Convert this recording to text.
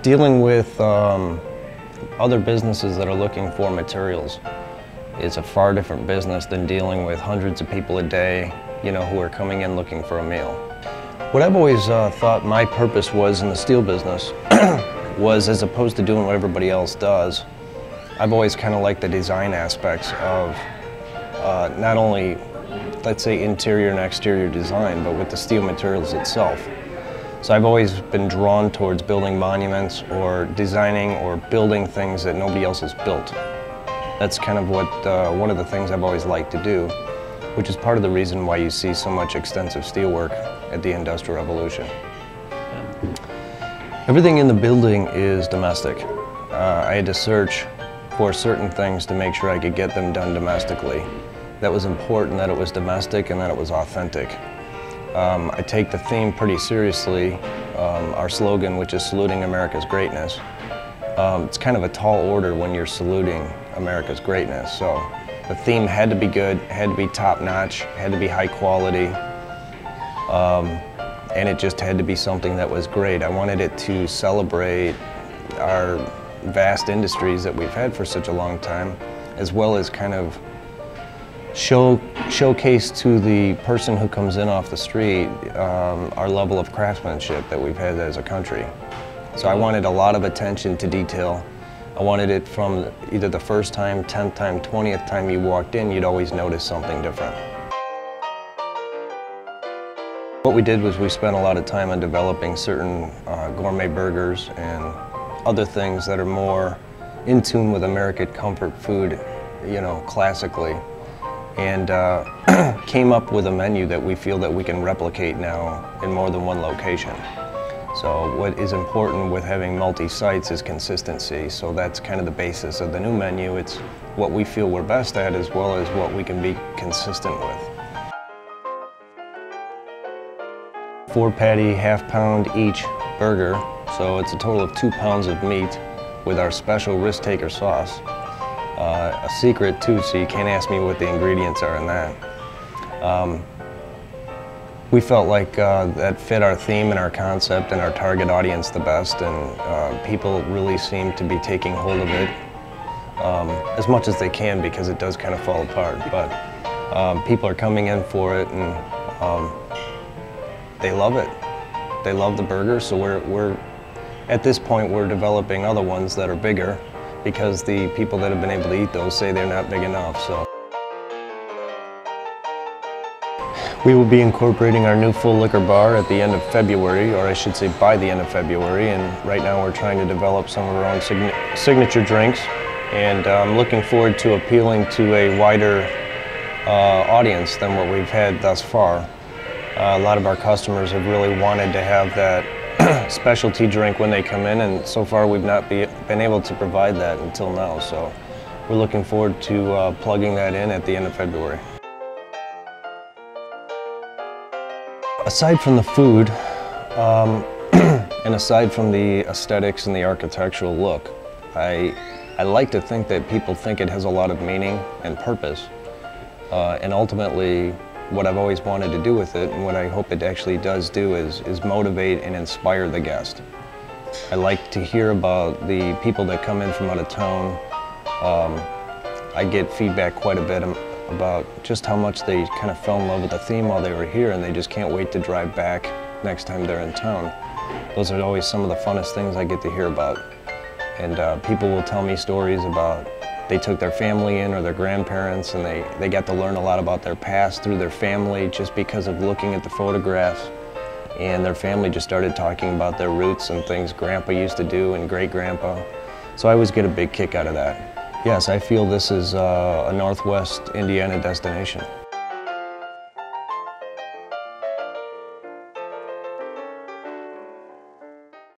Dealing with other businesses that are looking for materials is a far different business than dealing with hundreds of people a day, who are coming in looking for a meal. What I've always thought my purpose was in the steel business was, as opposed to doing what everybody else does, I've always kind of liked the design aspects of not only, let's say, interior and exterior design, but with the steel materials itself. So I've always been drawn towards building monuments or designing or building things that nobody else has built. That's kind of what one of the things I've always liked to do, which is part of the reason why you see so much extensive steelwork at the Industrial Revolution. Everything in the building is domestic. I had to search for certain things to make sure I could get them done domestically. That was important, that it was domestic and that it was authentic. I take the theme pretty seriously. Our slogan, which is saluting America's greatness. It's kind of a tall order when you're saluting America's greatness. So the theme had to be good, had to be top-notch, had to be high quality, and it just had to be something that was great. I wanted it to celebrate our vast industries that we've had for such a long time, as well as kind of showcase to the person who comes in off the street our level of craftsmanship that we've had as a country. So I wanted a lot of attention to detail. I wanted it from either the first time, 10th time, 20th time you walked in, you'd always notice something different. What we did was we spent a lot of time on developing certain gourmet burgers and other things that are more in tune with American comfort food, classically. And came up with a menu that we feel that we can replicate now in more than one location. So what is important with having multi-sites is consistency. So that's kind of the basis of the new menu. It's what we feel we're best at, as well as what we can be consistent with. 4-patty, half-pound each burger. So it's a total of 2 pounds of meat with our special risk taker sauce. A secret too, so you can't ask me what the ingredients are in that. We felt like that fit our theme and our concept and our target audience the best, and people really seem to be taking hold of it as much as they can, because it does kind of fall apart. But people are coming in for it, and they love it. They love the burger, so we're at this point we're developing other ones that are bigger, because the people that have been able to eat those say they're not big enough. So we will be incorporating our new full liquor bar at the end of February, or I should say by the end of February, and right now we're trying to develop some of our own signature drinks, and I'm looking forward to appealing to a wider audience than what we've had thus far. A lot of our customers have really wanted to have that specialty drink when they come in, and so far we've not been able to provide that until now. So we're looking forward to plugging that in at the end of February. Aside from the food, and aside from the aesthetics and the architectural look, I like to think that people think it has a lot of meaning and purpose, and ultimately what I've always wanted to do with it, and what I hope it actually does do, is motivate and inspire the guest. I like to hear about the people that come in from out of town. I get feedback quite a bit about just how much they kind of fell in love with the theme while they were here, and they just can't wait to drive back next time they're in town. Those are always some of the funnest things I get to hear about. And people will tell me stories about they took their family in, or their grandparents, and they got to learn a lot about their past through their family just because of looking at the photographs. And their family just started talking about their roots and things Grandpa used to do and great-grandpa. So I always get a big kick out of that. Yes, I feel this is a Northwest Indiana destination.